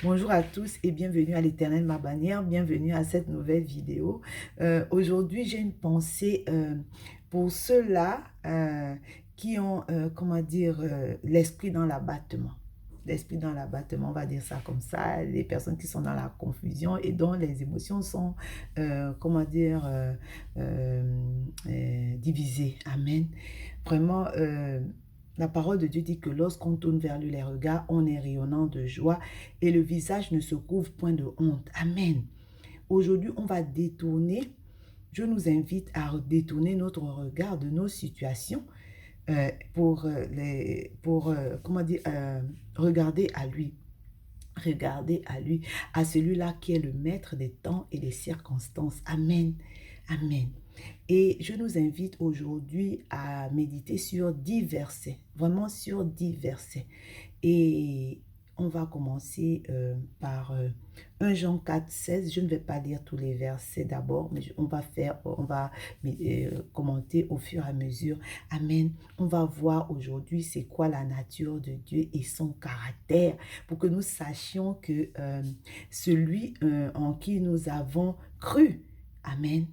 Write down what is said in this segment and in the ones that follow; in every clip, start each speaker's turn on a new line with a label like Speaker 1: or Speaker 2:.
Speaker 1: Bonjour à tous et bienvenue à l'Éternel ma bannière, bienvenue à cette nouvelle vidéo. Aujourd'hui, j'ai une pensée pour ceux-là qui ont, comment dire, l'esprit dans l'abattement. L'esprit dans l'abattement, on va dire ça comme ça, les personnes qui sont dans la confusion et dont les émotions sont, comment dire, divisées. Amen. Vraiment, la parole de Dieu dit que lorsqu'on tourne vers lui les regards, on est rayonnant de joie et le visage ne se couvre point de honte. Amen. Aujourd'hui, on va détourner, je nous invite à détourner notre regard de nos situations comment dire, regarder à lui. Regarder à lui, à celui-là qui est le maître des temps et des circonstances. Amen. Amen. Et je nous invite aujourd'hui à méditer sur 10 versets, vraiment sur 10 versets. Et on va commencer par 1 Jean 4, 16. Je ne vais pas lire tous les versets d'abord, mais on va commenter au fur et à mesure. Amen. On va voir aujourd'hui c'est quoi la nature de Dieu et son caractère pour que nous sachions que celui en qui nous avons cru, Amen,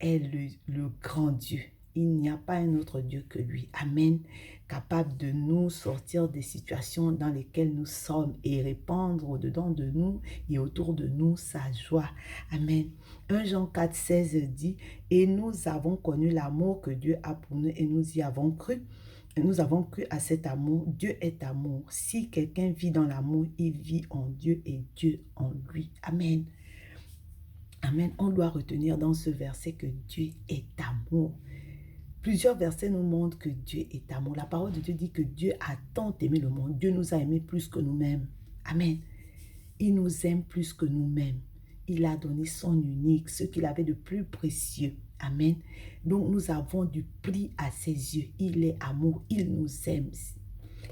Speaker 1: est le grand Dieu. Il n'y a pas un autre Dieu que lui. Amen. Capable de nous sortir des situations dans lesquelles nous sommes et répandre au-dedans de nous et autour de nous sa joie. Amen. 1 Jean 4, 16 dit, « Et nous avons connu l'amour que Dieu a pour nous et nous y avons cru. Nous avons cru à cet amour. Dieu est amour. Si quelqu'un vit dans l'amour, il vit en Dieu et Dieu en lui. » Amen. Amen. On doit retenir dans ce verset que Dieu est amour. Plusieurs versets nous montrent que Dieu est amour. La parole de Dieu dit que Dieu a tant aimé le monde. Dieu nous a aimés plus que nous-mêmes. Amen. Il nous aime plus que nous-mêmes. Il a donné son unique, ce qu'il avait de plus précieux. Amen. Donc nous avons du prix à ses yeux. Il est amour. Il nous aime.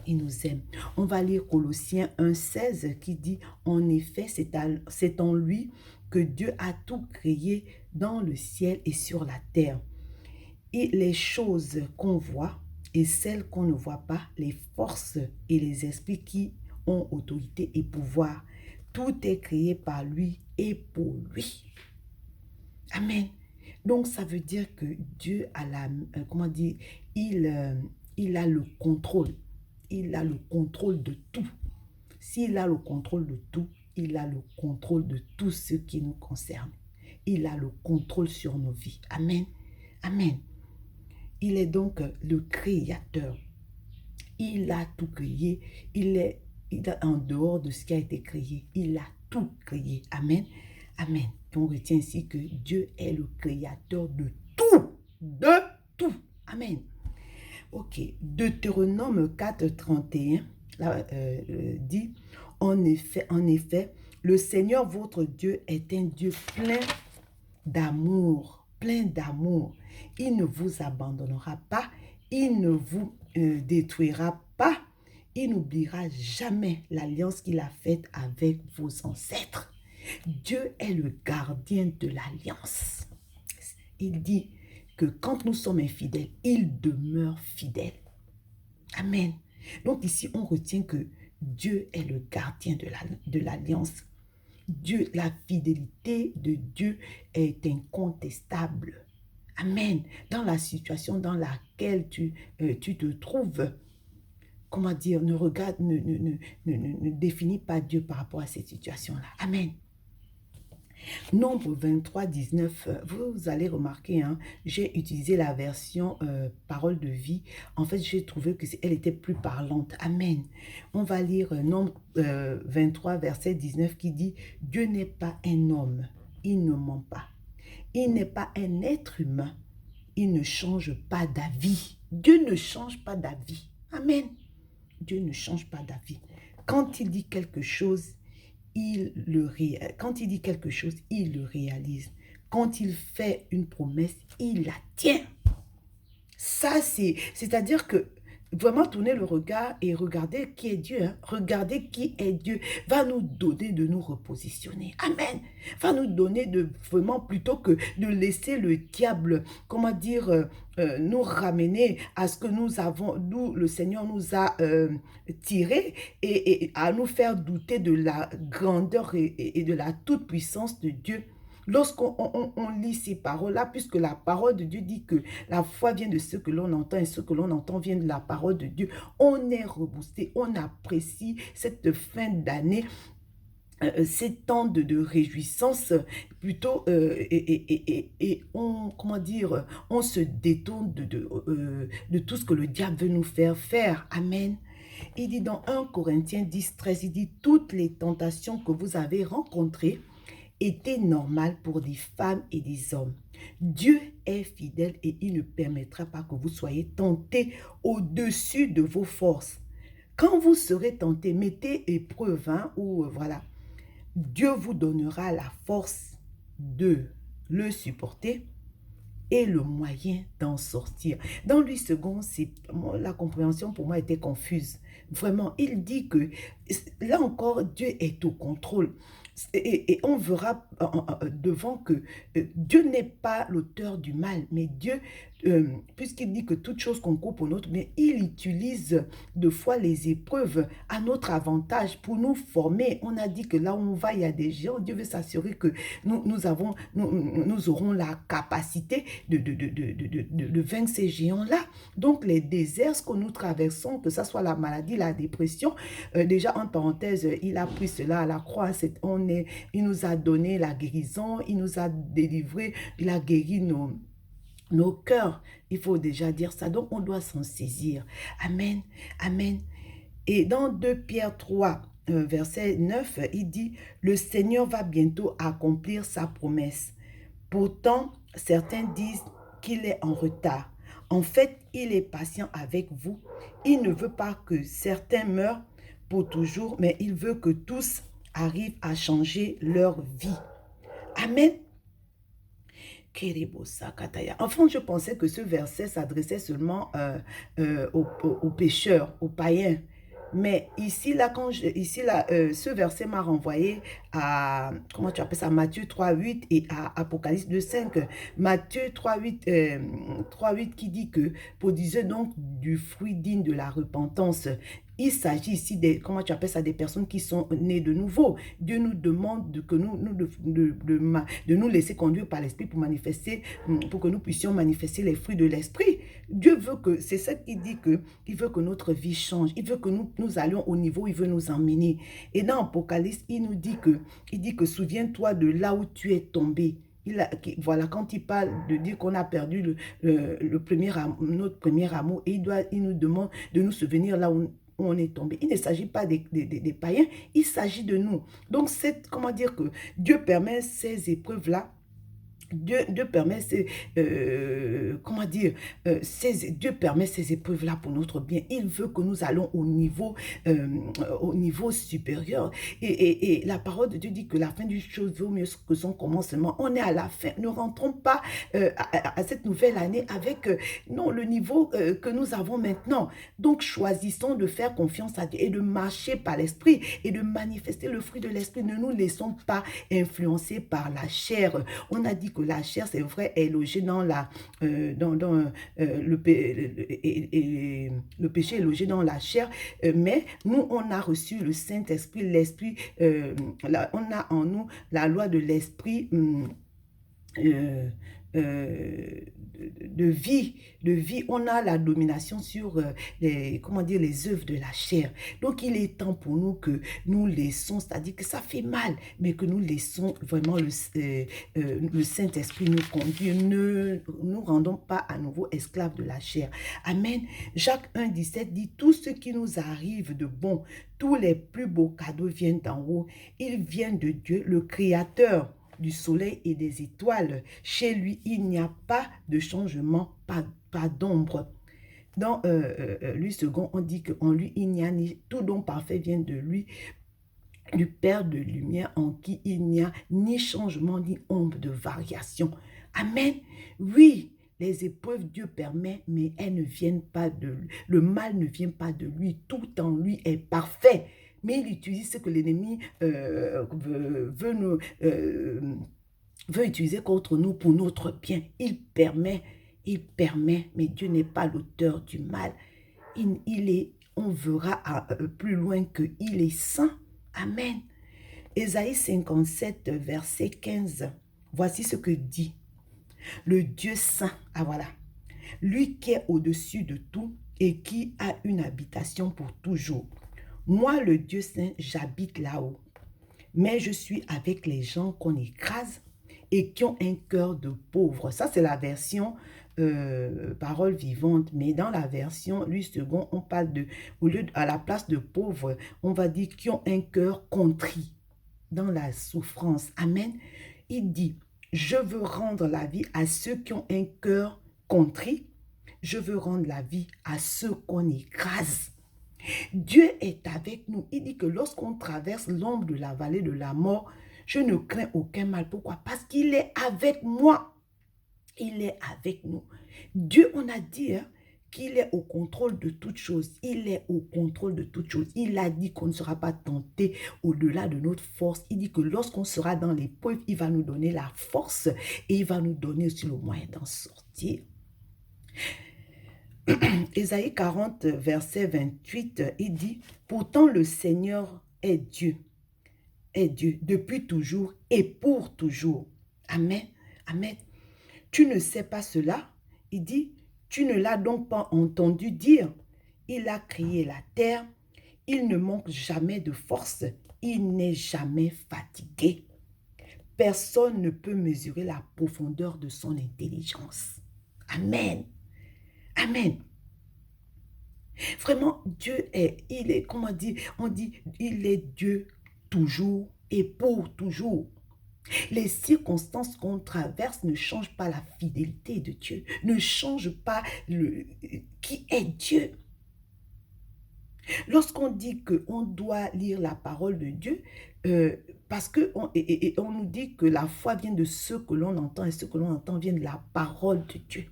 Speaker 1: Il nous aime. On va lire Colossiens 1,16 qui dit, en effet, c'est en lui que Dieu a tout créé dans le ciel et sur la terre. Et les choses qu'on voit et celles qu'on ne voit pas, les forces et les esprits qui ont autorité et pouvoir, tout est créé par lui et pour lui. Amen. Donc, ça veut dire que Dieu a comment dire, il a le contrôle. Il a le contrôle de tout. S'il a le contrôle de tout, il a le contrôle de tout ce qui nous concerne. Il a le contrôle sur nos vies. Amen. Amen. Il est donc le créateur. Il a tout créé. Il est en dehors de ce qui a été créé. Il a tout créé. Amen. Amen. On retient ici que Dieu est le créateur de tout. De tout. Amen. Ok. Deutéronome 4, 31 là, dit, en effet, le Seigneur votre Dieu est un Dieu plein d'amour, plein d'amour. Il ne vous abandonnera pas, il ne vous détruira pas, il n'oubliera jamais l'alliance qu'il a faite avec vos ancêtres. Dieu est le gardien de l'alliance. Il dit que quand nous sommes infidèles, il demeure fidèle. Amen. Donc ici, on retient que Dieu est le gardien de l'alliance. Dieu, la fidélité de Dieu est incontestable. Amen. Dans la situation dans laquelle tu te trouves, comment dire, ne définis pas Dieu par rapport à cette situation-là. Amen. Nombre 23, 19, vous allez remarquer, hein, j'ai utilisé la version parole de vie. En fait, j'ai trouvé qu'elle était plus parlante. Amen. On va lire Nombre 23, verset 19 qui dit, Dieu n'est pas un homme, il ne ment pas. Il n'est pas un être humain, il ne change pas d'avis. Dieu ne change pas d'avis. Amen. Dieu ne change pas d'avis. Quand il dit quelque chose, quand il dit quelque chose, il le réalise. Quand il fait une promesse, il la tient. Ça, c'est-à-dire que vraiment tourner le regard et regarder qui est Dieu. Hein. Regarder qui est Dieu va nous donner de nous repositionner. Amen. Va nous donner de vraiment, plutôt que de laisser le diable, comment dire, nous ramener à ce que nous avons, d'où le Seigneur nous a tirés et à nous faire douter de la grandeur et de la toute-puissance de Dieu. Lorsqu'on lit ces paroles-là, puisque la parole de Dieu dit que la foi vient de ce que l'on entend et ce que l'on entend vient de la parole de Dieu, on est reboosté, on apprécie cette fin d'année, ces temps de réjouissance plutôt et on, comment dire, on se détourne de tout ce que le diable veut nous faire faire. Amen. Il dit dans 1 Corinthiens 10, 13, il dit toutes les tentations que vous avez rencontrées était normal pour des femmes et des hommes. Dieu est fidèle et il ne permettra pas que vous soyez tentés au-dessus de vos forces. Quand vous serez tentés, mettez épreuve, hein, ou voilà, Dieu vous donnera la force de le supporter et le moyen d'en sortir. Dans lui second, la compréhension pour moi était confuse. Vraiment, il dit que là encore, Dieu est au contrôle. Et on verra devant que Dieu n'est pas l'auteur du mal, mais Dieu, puisqu'il dit que toute chose concourt pour notre bien, il utilise de fois les épreuves à notre avantage pour nous former. On a dit que là où on va, il y a des géants. Dieu veut s'assurer que nous aurons la capacité de vaincre ces géants-là. Donc les déserts, ce que nous traversons, que ce soit la maladie, la dépression, déjà en parenthèse, il a pris cela à la croix. Il nous a donné la guérison, il nous a délivré, il a guéri nos cœurs. Il faut déjà dire ça. Donc, on doit s'en saisir. Amen. Amen. Et dans 2 Pierre 3, verset 9, il dit, « Le Seigneur va bientôt accomplir sa promesse. Pourtant, certains disent qu'il est en retard. En fait, il est patient avec vous. Il ne veut pas que certains meurent pour toujours, mais il veut que tous arrivent à changer leur vie. » Amen. Enfin, je pensais que ce verset s'adressait seulement aux pécheurs, aux païens. Mais ici, là, ce verset m'a renvoyé à, comment tu appelles ça, Matthieu 3,8 et à Apocalypse 2,5. Matthieu 3,8 qui dit que, produisez donc du fruit digne de la repentance. Il s'agit ici des, comment tu appelles ça, des personnes qui sont nées de nouveau. Dieu nous demande de nous laisser conduire par l'Esprit pour manifester, pour que nous puissions manifester les fruits de l'Esprit. Dieu veut que, c'est ça qu'il dit que, il veut que notre vie change. Il veut que nous allions au niveau où il veut nous emmener. Et dans Apocalypse, il dit que souviens-toi de là où tu es tombé. Voilà, quand il parle de dire qu'on a perdu notre premier amour, et il nous demande de nous souvenir là où on est tombé. Il ne s'agit pas des païens, il s'agit de nous. Donc, comment dire que Dieu permet ces épreuves-là. Dieu permet comment dire, Dieu permet ces épreuves-là pour notre bien. Il veut que nous allons au niveau supérieur. Et la parole de Dieu dit que la fin d'une chose vaut mieux que son commencement. On est à la fin. Ne rentrons pas à cette nouvelle année avec non, le niveau que nous avons maintenant. Donc, choisissons de faire confiance à Dieu et de marcher par l'Esprit et de manifester le fruit de l'Esprit. Ne nous laissons pas influencer par la chair. On a dit que la chair, c'est vrai, est logée dans le péché est logé dans la chair, mais nous, on a reçu le Saint-Esprit, l'Esprit, on a en nous la loi de l'Esprit, de vie, on a la domination sur les œuvres de la chair. Donc, il est temps pour nous que nous laissons, c'est-à-dire que ça fait mal, mais que nous laissons vraiment le Saint-Esprit nous conduire. Ne nous rendons pas à nouveau esclaves de la chair. Amen. Jacques 1,17 dit, tout ce qui nous arrive de bon, tous les plus beaux cadeaux viennent d'en haut. Ils viennent de Dieu, le Créateur du soleil et des étoiles. Chez lui, il n'y a pas de changement, pas d'ombre. Dans lui second, on dit qu'en lui, il n'y a ni tout don parfait vient de lui, du Père de lumière, en qui il n'y a ni changement, ni ombre de variation. Amen. Oui, Les épreuves, Dieu permet, mais elles ne viennent pas de lui. Le mal ne vient pas de lui. Tout en lui est parfait. Mais il utilise ce que l'ennemi veut utiliser contre nous pour notre bien. Il permet, mais Dieu n'est pas l'auteur du mal. On verra plus loin qu'il est saint. Amen. Ésaïe 57, verset 15. Voici ce que dit le Dieu saint. Ah voilà. Lui qui est au-dessus de tout et qui a une habitation pour toujours. Moi, le Dieu saint, j'habite là-haut. Mais je suis avec les gens qu'on écrase et qui ont un cœur de pauvre. Ça, c'est la version parole vivante. Mais dans la version, lui second, on parle de, à la place de pauvre, on va dire qui ont un cœur contrit dans la souffrance. Amen. Il dit, je veux rendre la vie à ceux qui ont un cœur contrit. Je veux rendre la vie à ceux qu'on écrase. Dieu est avec nous. Il dit que lorsqu'on traverse l'ombre de la vallée de la mort, je ne crains aucun mal. Pourquoi? Parce qu'il est avec moi. Il est avec nous. Dieu, on a dit qu'il est au contrôle de toutes choses. Il est au contrôle de toutes choses. Il a dit qu'on ne sera pas tenté au-delà de notre force. Il dit que lorsqu'on sera dans l'épreuve, il va nous donner la force et il va nous donner aussi le moyen d'en sortir. Ésaïe 40, verset 28, il dit, « Pourtant le Seigneur est Dieu depuis toujours et pour toujours. » Amen, amen. Tu ne sais pas cela? Il dit, « Tu ne l'as donc pas entendu dire? Il a créé la terre, il ne manque jamais de force, il n'est jamais fatigué. Personne ne peut mesurer la profondeur de son intelligence. » Amen. Amen. Vraiment, Dieu il est, comment on dit, il est Dieu toujours et pour toujours. Les circonstances qu'on traverse ne changent pas la fidélité de Dieu, ne changent pas qui est Dieu. Lorsqu'on dit qu'on doit lire la parole de Dieu, parce qu'on on nous dit que la foi vient de ce que l'on entend et ce que l'on entend vient de la parole de Dieu.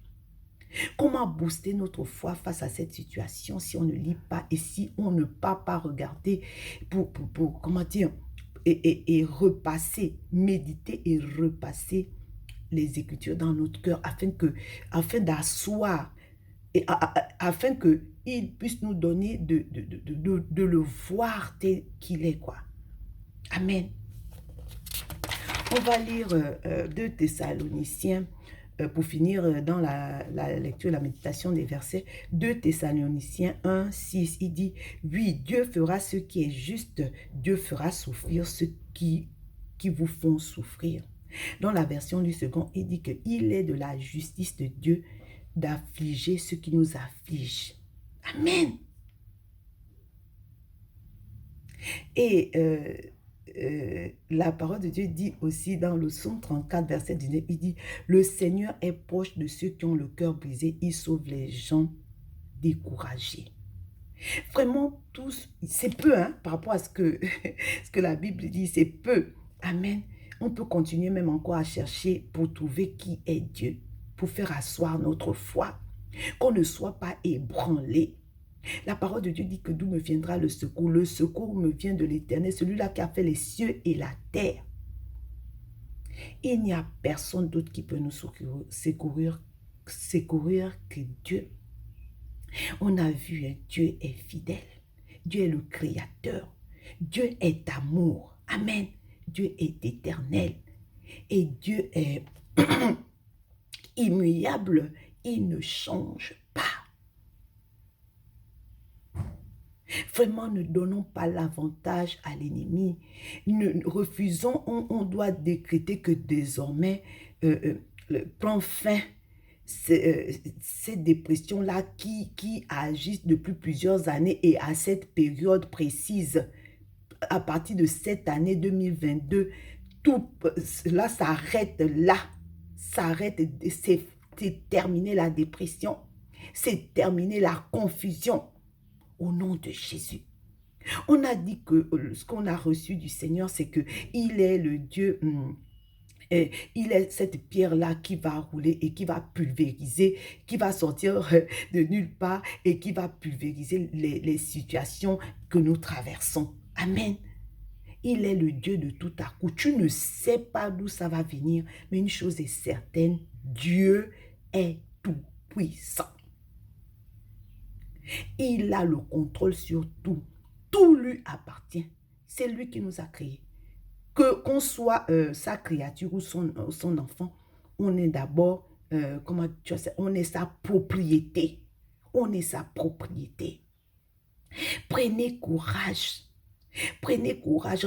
Speaker 1: Comment booster notre foi face à cette situation si on ne lit pas et si on ne part pas regarder pour comment dire, et repasser, méditer et repasser les Écritures dans notre cœur afin d'asseoir et afin qu'il puisse nous donner de le voir tel qu'il est, quoi. Amen. On va lire 2 Thessaloniciens pour finir dans la lecture, la méditation des versets. 2 Thessaloniciens 1, 6, il dit, « Oui, Dieu fera ce qui est juste, Dieu fera souffrir ceux qui vous font souffrir. » Dans la version du second, il dit qu'il est de la justice de Dieu d'affliger ceux qui nous affligent. Amen. Et la parole de Dieu dit aussi dans le psaume 34, verset 19, il dit, « Le Seigneur est proche de ceux qui ont le cœur brisé, il sauve les gens découragés. » Vraiment, tous, c'est peu par rapport à ce que la Bible dit, c'est peu. Amen. On peut continuer même encore à chercher pour trouver qui est Dieu, pour faire asseoir notre foi, qu'on ne soit pas ébranlé. La parole de Dieu dit que d'où me viendra le secours? Le secours me vient de l'Éternel, celui-là qui a fait les cieux et la terre. Il n'y a personne d'autre qui peut nous secourir que Dieu. On a vu, Dieu est fidèle. Dieu est le Créateur. Dieu est amour. Amen. Dieu est éternel. Et Dieu est immuable. Il ne change pas. Vraiment, ne donnons pas l'avantage à l'ennemi. Refusons, on doit décréter que désormais, prend fin cette dépression-là qui agissent depuis plusieurs années et à cette période précise, à partir de cette année 2022, tout cela s'arrête là. S'arrête, c'est terminé la dépression, c'est terminé la confusion. Au nom de Jésus. On a dit que ce qu'on a reçu du Seigneur, c'est qu'il est le Dieu Et il est cette pierre-là qui va rouler et qui va pulvériser, qui va sortir de nulle part et qui va pulvériser les situations que nous traversons. Amen. Il est le Dieu de tout à coup. Tu ne sais pas d'où ça va venir, mais une chose est certaine, Dieu est tout puissant. Il a le contrôle sur tout. Tout lui appartient. C'est lui qui nous a créés. Qu'on soit sa créature ou son enfant, on est d'abord, comment tu sais, on est sa propriété. On est sa propriété. Prenez courage. Prenez courage.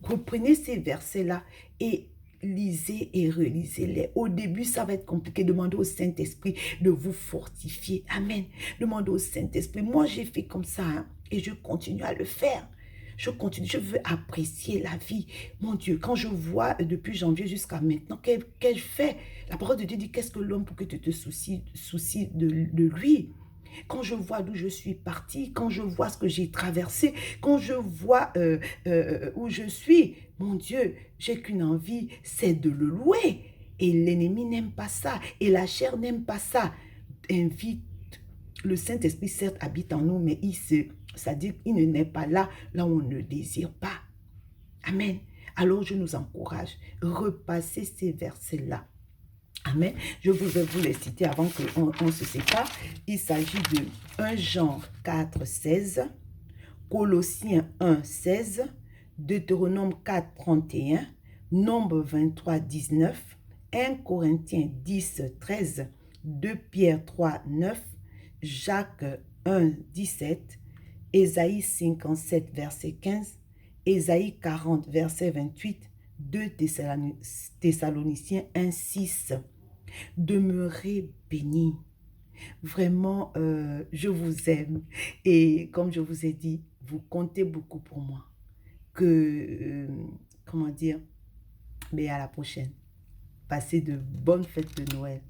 Speaker 1: Reprenez ces versets-là et lisez et relisez-les. Au début, ça va être compliqué. Demandez au Saint-Esprit de vous fortifier. Amen. Demandez au Saint-Esprit. Moi, j'ai fait comme ça hein, et je continue à le faire. Je continue, je veux apprécier la vie. Mon Dieu, quand je vois depuis janvier jusqu'à maintenant, qu'ai-je fait? La parole de Dieu dit, qu'est-ce que l'homme pour que tu te soucies de lui? Quand je vois d'où je suis partie, quand je vois ce que j'ai traversé, quand je vois où je suis, mon Dieu, j'ai qu'une envie, c'est de le louer. Et l'ennemi n'aime pas ça. Et la chair n'aime pas ça. Invite, le Saint-Esprit certes habite en nous, mais c'est-à-dire qu'il ne naît pas là où on ne désire pas. Amen. Alors je nous encourage, repassez ces versets-là. Amen. Je vais vous les citer avant qu'on se sépare. Il s'agit de 1 Jean 4, 16, Colossiens 1, 16, Deutéronome 4, 31, Nombre 23, 19, 1 Corinthiens 10, 13, 2 Pierre 3, 9, Jacques 1, 17, Ésaïe 57, verset 15, Ésaïe 40, verset 28, 2 Thessaloniciens 1, 6. Demeurez bénis. Vraiment, je vous aime. Et comme je vous ai dit, vous comptez beaucoup pour moi. Comment dire, mais à la prochaine. Passez de bonnes fêtes de Noël.